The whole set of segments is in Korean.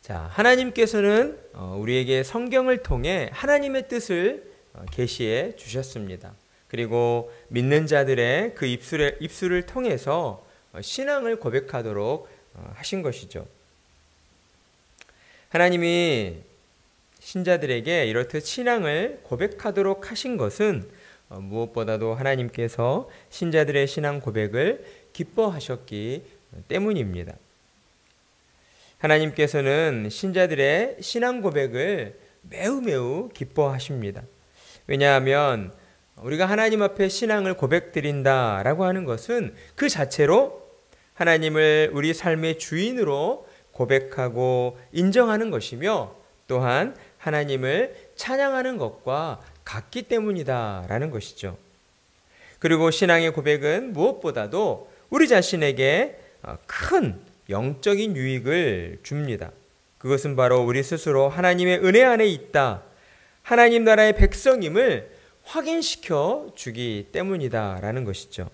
자, 하나님께서는 우리에게 성경을 통해 하나님의 뜻을 계시해 주셨습니다. 그리고 믿는 자들의 그 입술을 통해서 신앙을 고백하도록 하신 것이죠. 하나님이 신자들에게 이렇듯 신앙을 고백하도록 하신 것은 무엇보다도 하나님께서 신자들의 신앙 고백을 기뻐하셨기 때문입니다. 하나님께서는 신자들의 신앙 고백을 매우 기뻐하십니다. 왜냐하면 우리가 하나님 앞에 신앙을 고백드린다라고 하는 것은 그 자체로 하나님을 우리 삶의 주인으로 고백하고 인정하는 것이며 또한 하나님을 찬양하는 것과 같기 때문이다라는 것이죠. 그리고 신앙의 고백은 무엇보다도 우리 자신에게 큰 영적인 유익을 줍니다. 그것은 바로 우리 스스로 하나님의 은혜 안에 있다, 하나님 나라의 백성임을 확인시켜 주기 때문이다라는 것이죠.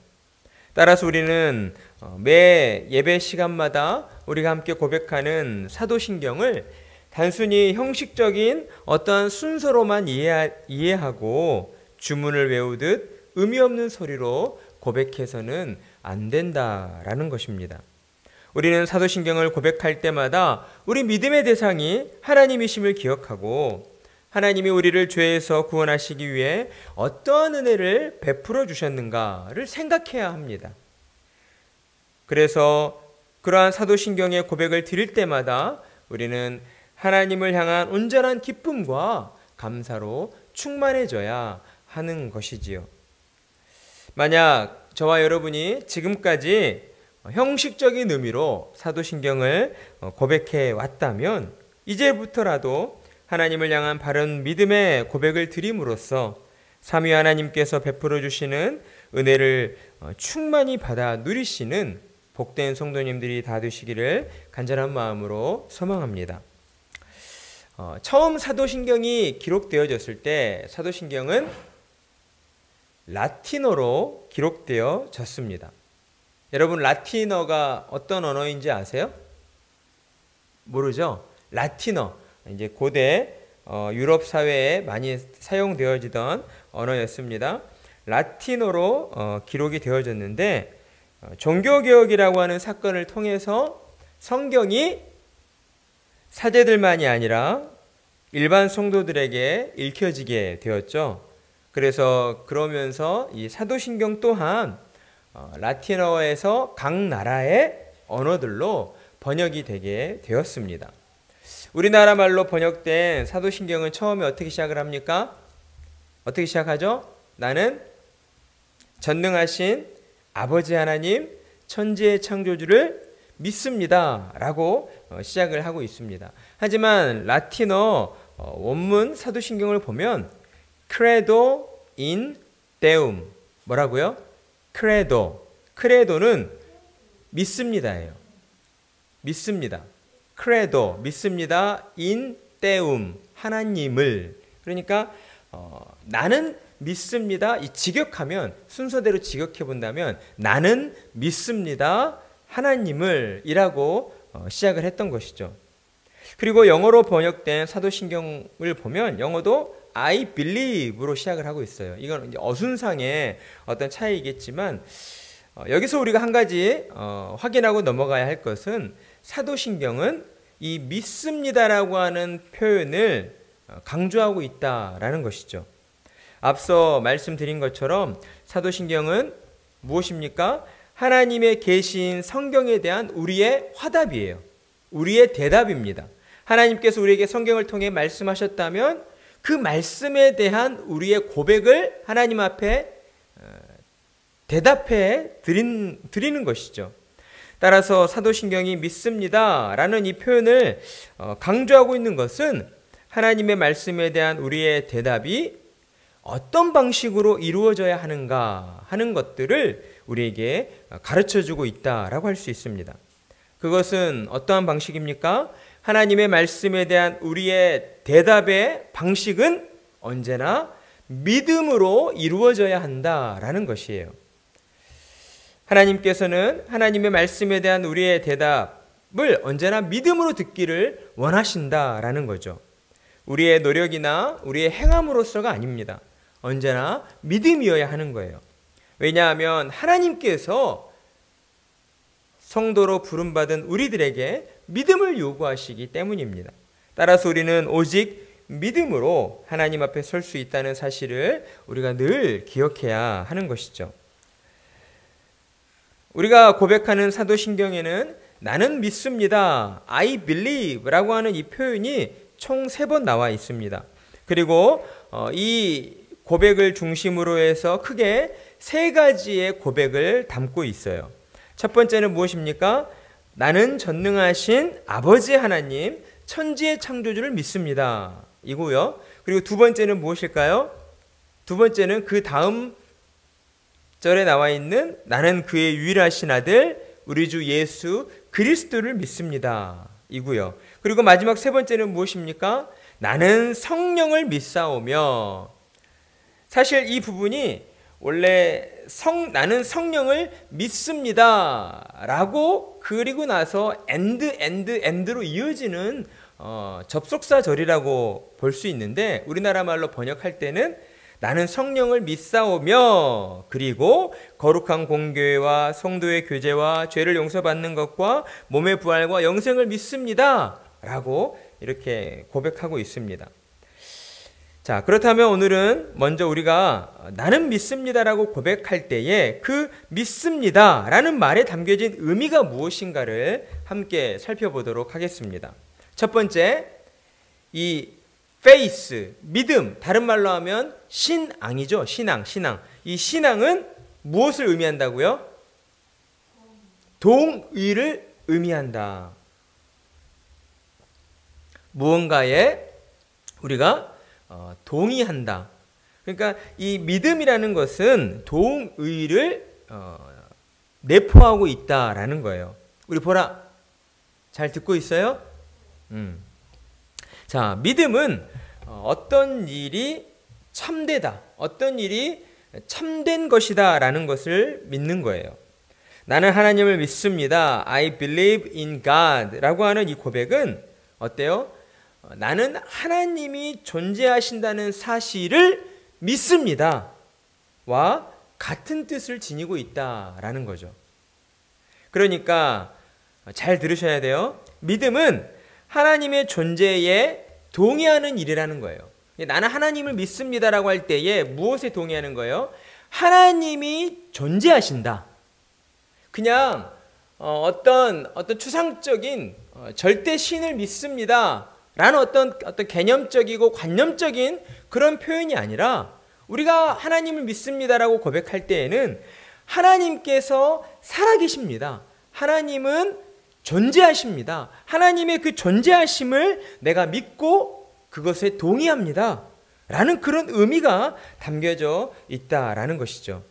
따라서 우리는 매 예배 시간마다 우리가 함께 고백하는 사도신경을 단순히 형식적인 어떠한 순서로만 이해하고 주문을 외우듯 의미 없는 소리로 고백해서는 안 된다라는 것입니다. 우리는 사도신경을 고백할 때마다 우리 믿음의 대상이 하나님이심을 기억하고 하나님이 우리를 죄에서 구원하시기 위해 어떠한 은혜를 베풀어 주셨는가를 생각해야 합니다. 그래서 그러한 사도신경의 고백을 드릴 때마다 우리는 하나님을 향한 온전한 기쁨과 감사로 충만해져야 하는 것이지요. 만약 저와 여러분이 지금까지 형식적인 의미로 사도신경을 고백해 왔다면 이제부터라도 하나님을 향한 바른 믿음의 고백을 드림으로써 삼위 하나님께서 베풀어 주시는 은혜를 충만히 받아 누리시는 복된 성도님들이 다 되시기를 간절한 마음으로 소망합니다. 처음 사도신경이 기록되어졌을 때 사도신경은 라틴어로 기록되어졌습니다. 여러분, 라틴어가 어떤 언어인지 아세요? 모르죠? 라틴어, 이제 고대 유럽 사회에 많이 사용되어지던 언어였습니다. 라틴어로 기록이 되어졌는데 종교개혁이라고 하는 사건을 통해서 성경이 사제들만이 아니라 일반 성도들에게 읽혀지게 되었죠. 그래서 그러면서 이 사도신경 또한 라틴어에서 각 나라의 언어들로 번역이 되게 되었습니다. 우리나라 말로 번역된 사도신경은 처음에 어떻게 시작을 합니까? 어떻게 시작하죠? 나는 전능하신 아버지 하나님, 천지의 창조주를 믿습니다 라고 시작을 하고 있습니다. 하지만 라틴어 원문 사도신경을 보면 credo in deum, 뭐라고요? 크레도는 믿습니다예요. 믿습니다. 크레도, 믿습니다. 인 데움, 하나님을. 그러니까 나는 믿습니다. 이 직역하면, 순서대로 직역해 본다면 나는 믿습니다. 하나님을 이라고 시작을 했던 것이죠. 그리고 영어로 번역된 사도신경을 보면 영어도 I believe로 시작을 하고 있어요. 이건 이제 어순상의 어떤 차이겠지만 여기서 우리가 한 가지 확인하고 넘어가야 할 것은 사도신경은 이 믿습니다라고 하는 표현을 강조하고 있다라는 것이죠. 앞서 말씀드린 것처럼 사도신경은 무엇입니까? 하나님의 계신 성경에 대한 우리의 화답이에요. 우리의 대답입니다. 하나님께서 우리에게 성경을 통해 말씀하셨다면 그 말씀에 대한 우리의 고백을 하나님 앞에 대답해 드리는 것이죠. 따라서 사도신경이 믿습니다 라는 이 표현을 강조하고 있는 것은 하나님의 말씀에 대한 우리의 대답이 어떤 방식으로 이루어져야 하는가 하는 것들을 우리에게 가르쳐주고 있다라고 할 수 있습니다. 그것은 어떠한 방식입니까? 하나님의 말씀에 대한 우리의 대답의 방식은 언제나 믿음으로 이루어져야 한다라는 것이에요. 하나님께서는 하나님의 말씀에 대한 우리의 대답, 언제나 믿음으로 듣기를 원하신다라는 거죠. 우리의 노력이나 우리의 행함으로서가 아닙니다. 언제나 믿음이어야 하는 거예요. 왜냐하면 하나님께서 성도로 부름받은 우리들에게 믿음을 요구하시기 때문입니다. 따라서 우리는 오직 믿음으로 하나님 앞에 설 수 있다는 사실을 우리가 늘 기억해야 하는 것이죠. 우리가 고백하는 사도신경에는 나는 믿습니다, I believe 라고 하는 이 표현이 총 3번 나와 있습니다. 그리고 이 고백을 중심으로 해서 크게 3가지의 고백을 담고 있어요. 첫 번째는 무엇입니까? 나는 전능하신 아버지 하나님, 천지의 창조주를 믿습니다 이고요. 그리고 두 번째는 무엇일까요? 두 번째는 그 다음 절에 나와 있는 나는 그의 유일하신 아들 우리 주 예수 그리스도를 믿습니다 이고요. 그리고 마지막 3번째는 무엇입니까? 나는 성령을 믿사오며. 사실 이 부분이 원래 나는 성령을 믿습니다 라고 그리고 나서 and로 이어지는 접속사절이라고 볼 수 있는데, 우리나라 말로 번역할 때는 나는 성령을 믿사오며 그리고 거룩한 공교회와 성도의 교제와 죄를 용서받는 것과 몸의 부활과 영생을 믿습니다 라고 이렇게 고백하고 있습니다. 자, 그렇다면 오늘은 먼저 우리가 나는 믿습니다라고 고백할 때에 그 믿습니다라는 말에 담겨진 의미가 무엇인가를 함께 살펴보도록 하겠습니다. 첫 번째, 이 faith, 믿음, 다른 말로 하면 신앙이죠. 신앙. 이 신앙은 무엇을 의미한다고요? 동의를 의미한다. 무언가에 우리가 동의한다. 그러니까 이 믿음이라는 것은 동의를 내포하고 있다라는 거예요. 우리 보라, 잘 듣고 있어요? 자, 믿음은 어떤 일이 참되다, 어떤 일이 참된 것이다 라는 것을 믿는 거예요. 나는 하나님을 믿습니다, I believe in God 라고 하는 이 고백은 어때요? 나는 하나님이 존재하신다는 사실을 믿습니다 와 같은 뜻을 지니고 있다라는 거죠. 그러니까 잘 들으셔야 돼요. 믿음은 하나님의 존재에 동의하는 일이라는 거예요. 나는 하나님을 믿습니다라고 할 때에 무엇에 동의하는 거예요? 하나님이 존재하신다. 그냥 어떤 추상적인 절대 신을 믿습니다 라는 어떤 개념적이고 관념적인 그런 표현이 아니라, 우리가 하나님을 믿습니다라고 고백할 때에는 하나님께서 살아계십니다. 하나님은 존재하십니다. 하나님의 그 존재하심을 내가 믿고 그것에 동의합니다 라는 그런 의미가 담겨져 있다라는 것이죠.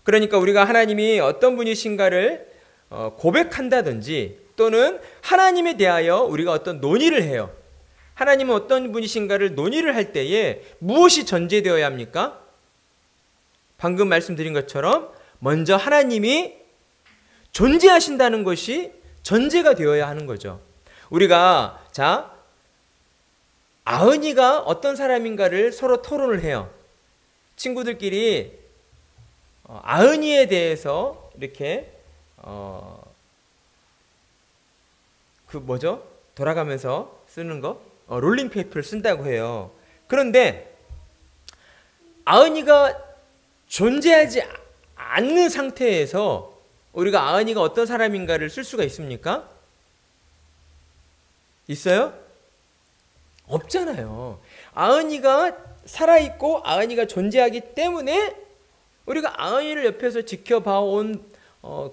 그러니까 우리가 하나님이 어떤 분이신가를 고백한다든지, 또는 하나님에 대하여 우리가 어떤 논의를 해요. 하나님은 어떤 분이신가를 논의를 할 때에 무엇이 전제되어야 합니까? 방금 말씀드린 것처럼 먼저 하나님이 존재하신다는 것이 전제가 되어야 하는 거죠. 우리가 아은이가 어떤 사람인가를 서로 토론을 해요. 친구들끼리 아은이에 대해서 이렇게 돌아가면서 쓰는 거, 롤링페이퍼를 쓴다고 해요. 그런데 아은이가 존재하지 않는 상태에서 우리가 아은이가 어떤 사람인가를 쓸 수가 있습니까? 있어요? 없잖아요. 아은이가 살아있고 아은이가 존재하기 때문에 우리가 아은이를 옆에서 지켜봐온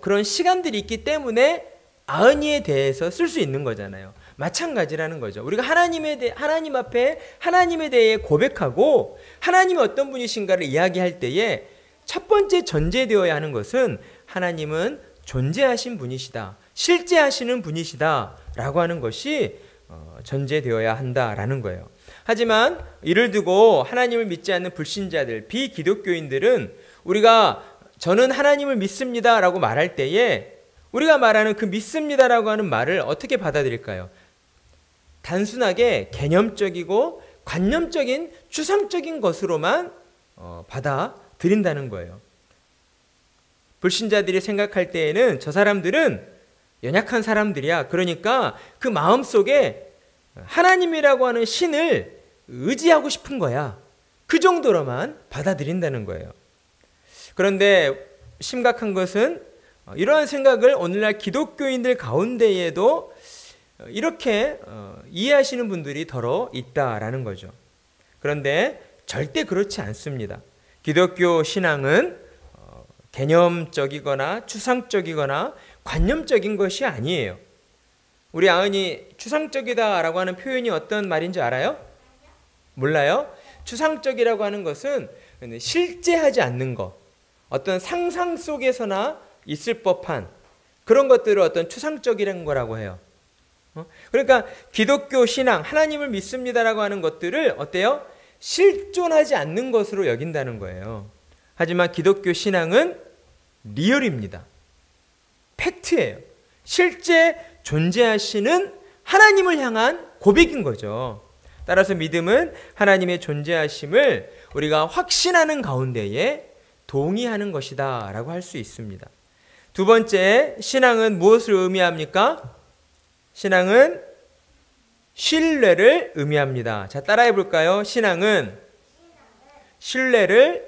그런 시간들이 있기 때문에 아은이에 대해서 쓸 수 있는 거잖아요. 마찬가지라는 거죠. 우리가 하나님 앞에 하나님에 대해 고백하고 하나님이 어떤 분이신가를 이야기할 때에 첫 번째 전제되어야 하는 것은 하나님은 존재하신 분이시다, 실제하시는 분이시다 라고 하는 것이 전제되어야 한다라는 거예요. 하지만 이를 두고 하나님을 믿지 않는 불신자들, 비기독교인들은 우리가 저는 하나님을 믿습니다 라고 말할 때에 우리가 말하는 그 믿습니다라고 하는 말을 어떻게 받아들일까요? 단순하게 개념적이고 관념적인 추상적인 것으로만 받아들인다는 거예요. 불신자들이 생각할 때에는 저 사람들은 연약한 사람들이야. 그러니까 그 마음속에 하나님이라고 하는 신을 의지하고 싶은 거야. 그 정도로만 받아들인다는 거예요. 그런데 심각한 것은 이러한 생각을 오늘날 기독교인들 가운데에도 이렇게 이해하시는 분들이 더러 있다라는 거죠. 그런데 절대 그렇지 않습니다. 기독교 신앙은 개념적이거나 추상적이거나 관념적인 것이 아니에요. 우리 아은이 추상적이다라고 하는 표현이 어떤 말인지 알아요? 몰라요? 추상적이라고 하는 것은 실제하지 않는 것, 어떤 상상 속에서나 있을 법한 그런 것들을 어떤 추상적이라는 거라고 해요. 그러니까 기독교 신앙, 하나님을 믿습니다라고 하는 것들을 어때요? 실존하지 않는 것으로 여긴다는 거예요. 하지만 기독교 신앙은 리얼입니다. 팩트예요. 실제 존재하시는 하나님을 향한 고백인 거죠. 따라서 믿음은 하나님의 존재하심을 우리가 확신하는 가운데에 동의하는 것이다 라고 할 수 있습니다. 두 번째, 신앙은 무엇을 의미합니까? 신앙은 신뢰를 의미합니다. 자, 따라해 볼까요? 신앙은 신뢰를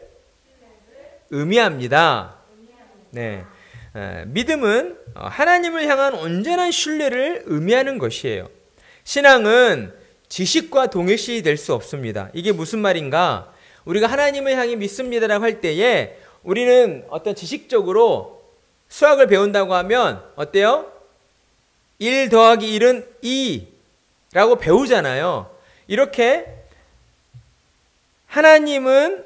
의미합니다. 네, 믿음은 하나님을 향한 온전한 신뢰를 의미하는 것이에요. 신앙은 지식과 동일시 될 수 없습니다. 이게 무슨 말인가? 우리가 하나님을 향해 믿습니다라고 할 때에 우리는 어떤 지식적으로 수학을 배운다고 하면 어때요? 1 더하기 1은 2라고 배우잖아요. 이렇게 하나님은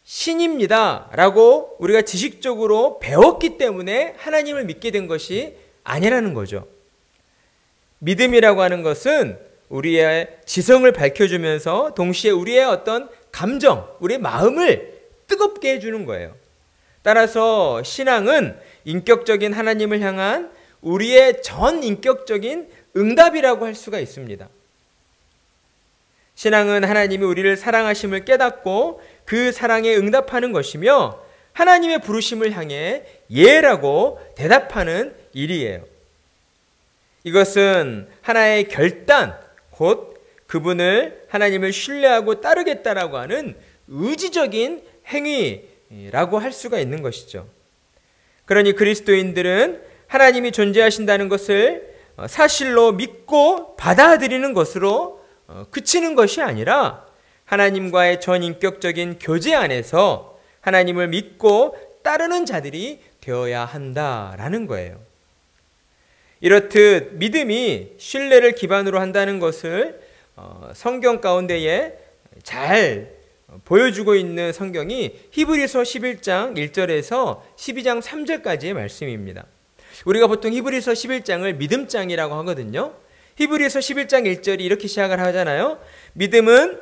신입니다 라고 우리가 지식적으로 배웠기 때문에 하나님을 믿게 된 것이 아니라는 거죠. 믿음이라고 하는 것은 우리의 지성을 밝혀주면서 동시에 우리의 어떤 감정, 우리의 마음을 뜨겁게 해주는 거예요. 따라서 신앙은 인격적인 하나님을 향한 우리의 전 인격적인 응답이라고 할 수가 있습니다. 신앙은 하나님이 우리를 사랑하심을 깨닫고 그 사랑에 응답하는 것이며 하나님의 부르심을 향해 예라고 대답하는 일이에요. 이것은 하나의 결단, 곧 그분을 하나님을 신뢰하고 따르겠다라고 하는 의지적인 행위라고 할 수가 있는 것이죠. 그러니 그리스도인들은 하나님이 존재하신다는 것을 사실로 믿고 받아들이는 것으로 그치는 것이 아니라 하나님과의 전인격적인 교제 안에서 하나님을 믿고 따르는 자들이 되어야 한다라는 거예요. 이렇듯 믿음이 신뢰를 기반으로 한다는 것을 성경 가운데에 잘 보여주고 있는 성경이 히브리서 11장 1절에서 12장 3절까지의 말씀입니다. 우리가 보통 히브리서 11장을 믿음장이라고 하거든요. 히브리서 11장 1절이 이렇게 시작을 하잖아요. 믿음은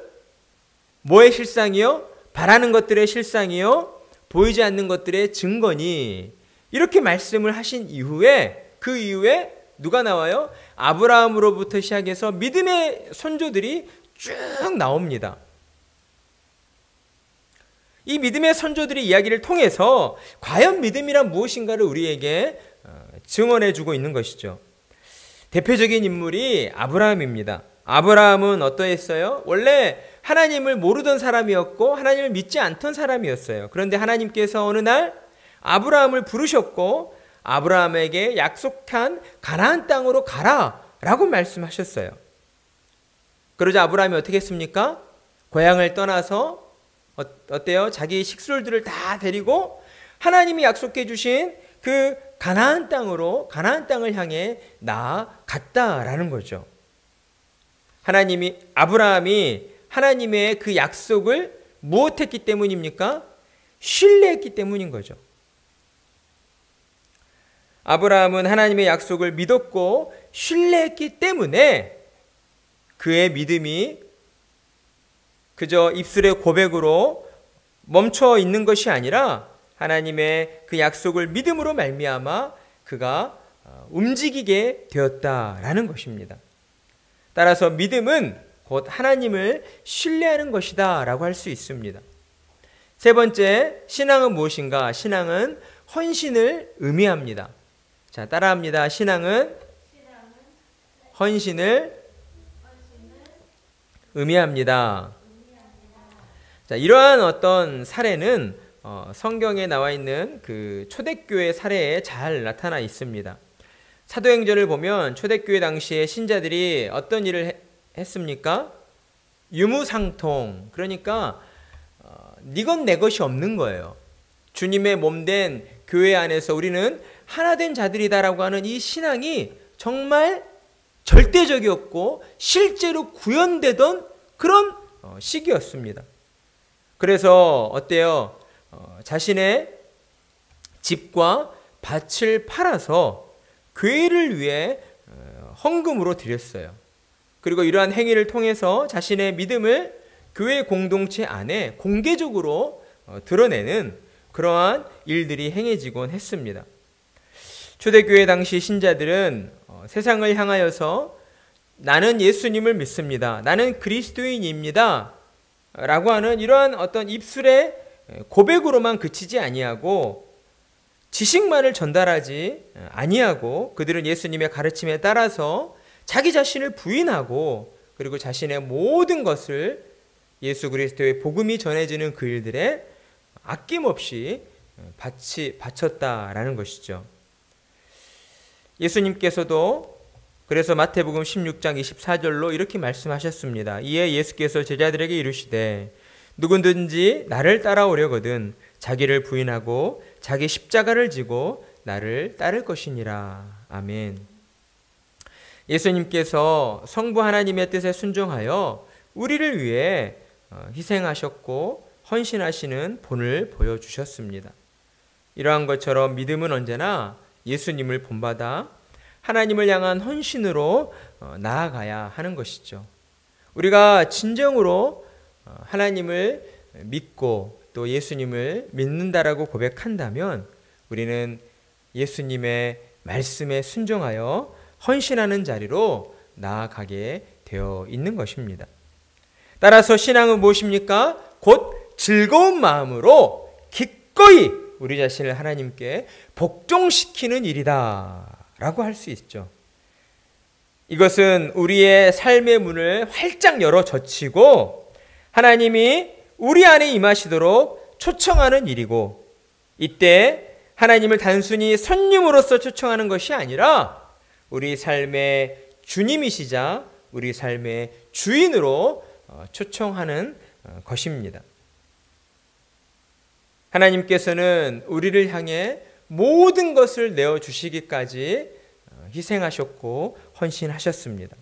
뭐의 실상이요? 바라는 것들의 실상이요? 보이지 않는 것들의 증거니. 이렇게 말씀을 하신 이후에 그 이후에 누가 나와요? 아브라함으로부터 시작해서 믿음의 선조들이 쭉 나옵니다. 이 믿음의 선조들의 이야기를 통해서 과연 믿음이란 무엇인가를 우리에게 증언해 주고 있는 것이죠. 대표적인 인물이 아브라함입니다. 아브라함은 어떠했어요? 원래 하나님을 모르던 사람이었고 하나님을 믿지 않던 사람이었어요. 그런데 하나님께서 어느 날 아브라함을 부르셨고 아브라함에게 약속한 가나안 땅으로 가라라고 말씀하셨어요. 그러자 아브라함이 어떻게 했습니까? 고향을 떠나서 어때요? 자기 식솔들을 다 데리고 하나님이 약속해 주신 그 가나안 땅을 향해 나아갔다라는 거죠. 아브라함이 하나님의 그 약속을 무엇했기 때문입니까? 신뢰했기 때문인 거죠. 아브라함은 하나님의 약속을 믿었고 신뢰했기 때문에 그의 믿음이 그저 입술의 고백으로 멈춰 있는 것이 아니라 하나님의 그 약속을 믿음으로 말미암아 그가 움직이게 되었다라는 것입니다. 따라서 믿음은 곧 하나님을 신뢰하는 것이다 라고 할 수 있습니다. 세 번째, 신앙은 무엇인가? 신앙은 헌신을 의미합니다. 자, 따라합니다. 신앙은 헌신을 의미합니다. 자, 이러한 어떤 사례는 성경에 나와 있는 그 초대교회 사례에 잘 나타나 있습니다. 사도행전을 보면 초대교회 당시에 신자들이 어떤 일을 했습니까? 유무상통, 그러니까 니건 내 것이 없는 거예요. 주님의 몸된 교회 안에서 우리는 하나된 자들이다라고 하는 이 신앙이 정말 절대적이었고 실제로 구현되던 그런 시기였습니다. 그래서 어때요? 자신의 집과 밭을 팔아서 교회를 위해 헌금으로 드렸어요. 그리고 이러한 행위를 통해서 자신의 믿음을 교회 공동체 안에 공개적으로 드러내는 그러한 일들이 행해지곤 했습니다. 초대교회 당시 신자들은 세상을 향하여서 나는 예수님을 믿습니다. 나는 그리스도인입니다. 라고 하는 이러한 어떤 입술의 고백으로만 그치지 아니하고 지식만을 전달하지 아니하고 그들은 예수님의 가르침에 따라서 자기 자신을 부인하고 그리고 자신의 모든 것을 예수 그리스도의 복음이 전해지는 그 일들에 아낌없이 바쳤다라는 것이죠. 예수님께서도 그래서 마태복음 16장 24절로 이렇게 말씀하셨습니다. 이에 예수께서 제자들에게 이르시되 누구든지 나를 따라오려거든 자기를 부인하고 자기 십자가를 지고 나를 따를 것이니라. 아멘. 예수님께서 성부 하나님의 뜻에 순종하여 우리를 위해 희생하셨고 헌신하시는 본을 보여주셨습니다. 이러한 것처럼 믿음은 언제나 예수님을 본받아 하나님을 향한 헌신으로 나아가야 하는 것이죠. 우리가 진정으로 하나님을 믿고 또 예수님을 믿는다라고 고백한다면 우리는 예수님의 말씀에 순종하여 헌신하는 자리로 나아가게 되어 있는 것입니다. 따라서 신앙은 무엇입니까? 곧 즐거운 마음으로 기꺼이 우리 자신을 하나님께 복종시키는 일이다 라고 할 수 있죠. 이것은 우리의 삶의 문을 활짝 열어 젖히고 하나님이 우리 안에 임하시도록 초청하는 일이고 이때 하나님을 단순히 손님으로서 초청하는 것이 아니라 우리 삶의 주님이시자 우리 삶의 주인으로 초청하는 것입니다. 하나님께서는 우리를 향해 모든 것을 내어주시기까지 희생하셨고 헌신하셨습니다.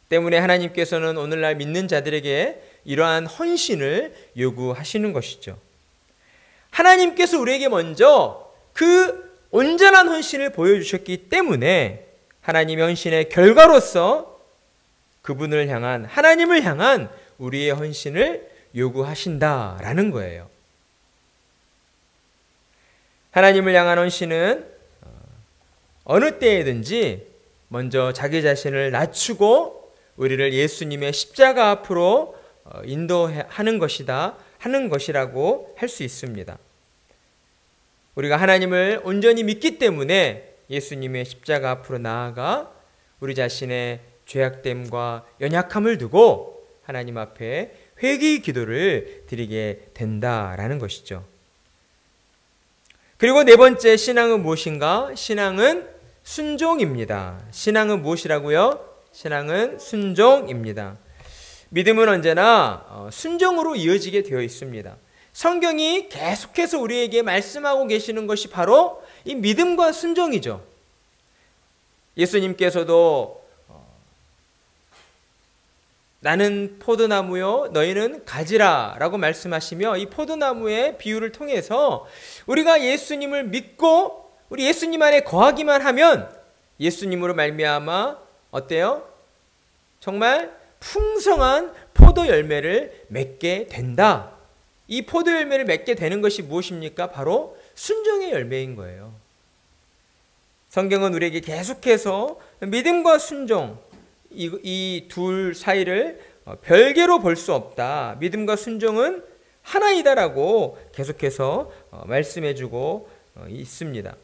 때문에 하나님께서는 오늘날 믿는 자들에게 이러한 헌신을 요구하시는 것이죠. 하나님께서 우리에게 먼저 그 온전한 헌신을 보여주셨기 때문에 하나님의 헌신의 결과로서 그분을 향한 하나님을 향한 우리의 헌신을 요구하신다라는 거예요. 하나님을 향한 헌신은 어느 때에든지 먼저 자기 자신을 낮추고 우리를 예수님의 십자가 앞으로 인도하는 것이다 하는 것이라고 할 수 있습니다. 우리가 하나님을 온전히 믿기 때문에 예수님의 십자가 앞으로 나아가 우리 자신의 죄악됨과 연약함을 두고 하나님 앞에 회개의 기도를 드리게 된다라는 것이죠. 그리고 네 번째, 신앙은 무엇인가? 신앙은 순종입니다. 신앙은 무엇이라고요? 신앙은 순종입니다. 믿음은 언제나 순종으로 이어지게 되어 있습니다. 성경이 계속해서 우리에게 말씀하고 계시는 것이 바로 이 믿음과 순종이죠. 예수님께서도 나는 포도나무요 너희는 가지라 라고 말씀하시며 이 포도나무의 비유를 통해서 우리가 예수님을 믿고 우리 예수님 안에 거하기만 하면 예수님으로 말미암아 어때요? 정말 풍성한 포도 열매를 맺게 된다. 이 포도 열매를 맺게 되는 것이 무엇입니까? 바로 순종의 열매인 거예요. 성경은 우리에게 계속해서 믿음과 순종, 이 둘 사이를 별개로 볼 수 없다. 믿음과 순종은 하나이다라고 계속해서 말씀해주고 있습니다.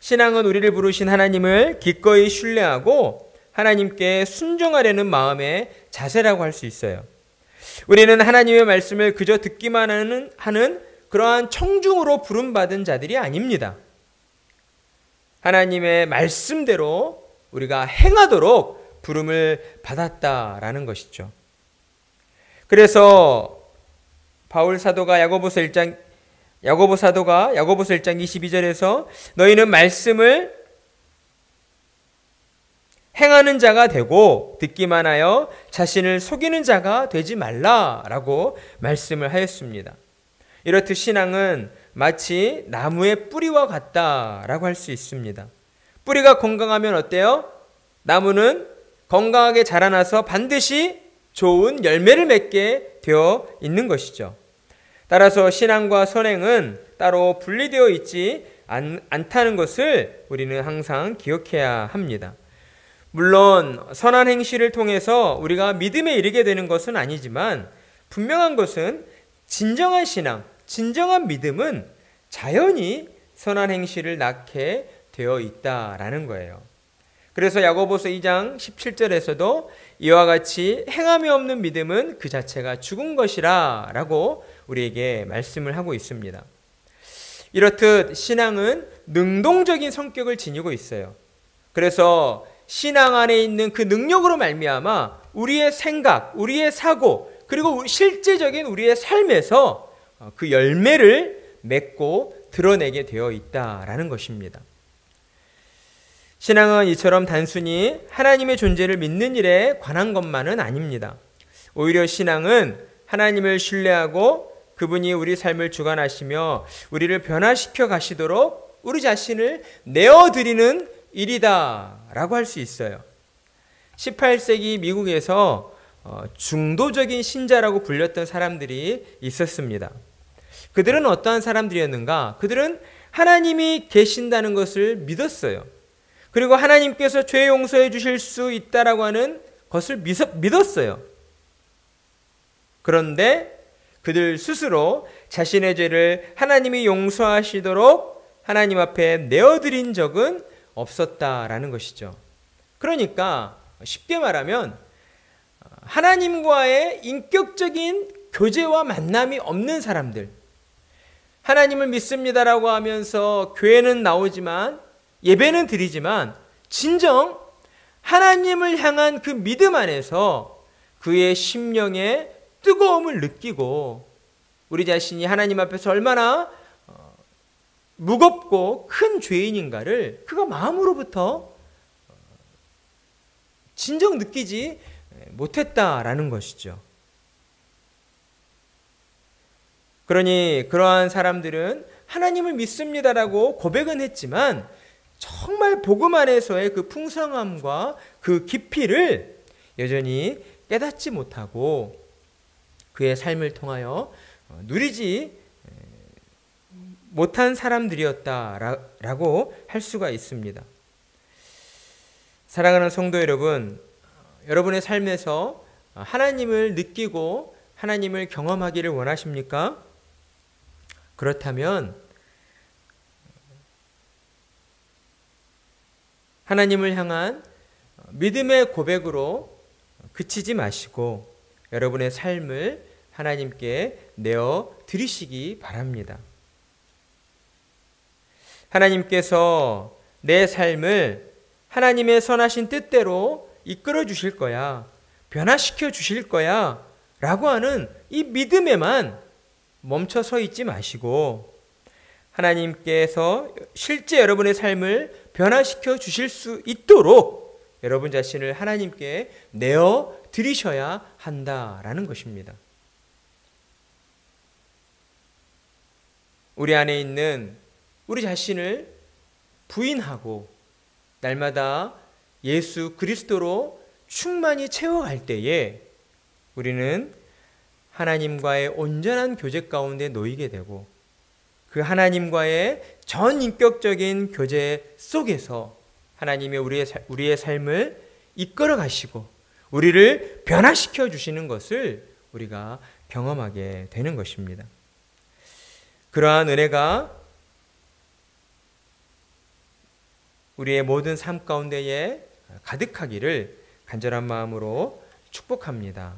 신앙은 우리를 부르신 하나님을 기꺼이 신뢰하고 하나님께 순종하려는 마음의 자세라고 할 수 있어요. 우리는 하나님의 말씀을 그저 듣기만 하는 그러한 청중으로 부름받은 자들이 아닙니다. 하나님의 말씀대로 우리가 행하도록 부름을 받았다라는 것이죠. 그래서 바울 사도가 야고보서 1장 22절에서 너희는 말씀을 행하는 자가 되고 듣기만 하여 자신을 속이는 자가 되지 말라라고 말씀을 하였습니다. 이렇듯 신앙은 마치 나무의 뿌리와 같다라고 할 수 있습니다. 뿌리가 건강하면 어때요? 나무는 건강하게 자라나서 반드시 좋은 열매를 맺게 되어 있는 것이죠. 따라서 신앙과 선행은 따로 분리되어 있지 않다는 것을 우리는 항상 기억해야 합니다. 물론 선한 행실을 통해서 우리가 믿음에 이르게 되는 것은 아니지만 분명한 것은 진정한 신앙, 진정한 믿음은 자연히 선한 행실을 낳게 되어 있다라는 거예요. 그래서 야고보서 2장 17절에서도 이와 같이 행함이 없는 믿음은 그 자체가 죽은 것이라 라고 우리에게 말씀을 하고 있습니다. 이렇듯 신앙은 능동적인 성격을 지니고 있어요. 그래서 신앙 안에 있는 그 능력으로 말미암아 우리의 생각, 우리의 사고, 그리고 실제적인 우리의 삶에서 그 열매를 맺고 드러내게 되어 있다라는 것입니다. 신앙은 이처럼 단순히 하나님의 존재를 믿는 일에 관한 것만은 아닙니다. 오히려 신앙은 하나님을 신뢰하고 그분이 우리 삶을 주관하시며 우리를 변화시켜 가시도록 우리 자신을 내어드리는 일이다라고 할 수 있어요. 18세기 미국에서 중도적인 신자라고 불렸던 사람들이 있었습니다. 그들은 어떠한 사람들이었는가? 그들은 하나님이 계신다는 것을 믿었어요. 그리고 하나님께서 죄 용서해 주실 수 있다라고 하는 것을 믿었어요. 그런데 그들 스스로 자신의 죄를 하나님이 용서하시도록 하나님 앞에 내어드린 적은 없었다라는 것이죠. 그러니까 쉽게 말하면 하나님과의 인격적인 교제와 만남이 없는 사람들, 하나님을 믿습니다라고 하면서 교회는 나오지만 예배는 드리지만 진정 하나님을 향한 그 믿음 안에서 그의 심령의 뜨거움을 느끼고 우리 자신이 하나님 앞에서 얼마나 무겁고 큰 죄인인가를 그가 마음으로부터 진정 느끼지 못했다라는 것이죠. 그러니 그러한 사람들은 하나님을 믿습니다라고 고백은 했지만 정말 복음 안에서의 그 풍성함과 그 깊이를 여전히 깨닫지 못하고 그의 삶을 통하여 누리지 못한 사람들이었다라고 할 수가 있습니다. 사랑하는 성도 여러분, 여러분의 삶에서 하나님을 느끼고 하나님을 경험하기를 원하십니까? 그렇다면 하나님을 향한 믿음의 고백으로 그치지 마시고 여러분의 삶을 하나님께 내어 드리시기 바랍니다. 하나님께서 내 삶을 하나님의 선하신 뜻대로 이끌어 주실 거야, 변화시켜 주실 거야 라고 하는 이 믿음에만 멈춰 서 있지 마시고 하나님께서 실제 여러분의 삶을 변화시켜 주실 수 있도록 여러분 자신을 하나님께 내어 드리셔야 한다라는 것입니다. 우리 안에 있는 우리 자신을 부인하고 날마다 예수 그리스도로 충만히 채워갈 때에 우리는 하나님과의 온전한 교제 가운데 놓이게 되고 그 하나님과의 전인격적인 교제 속에서 하나님이 우리의 삶을 이끌어 가시고 우리를 변화시켜 주시는 것을 우리가 경험하게 되는 것입니다. 그러한 은혜가 우리의 모든 삶 가운데에 가득하기를 간절한 마음으로 축복합니다.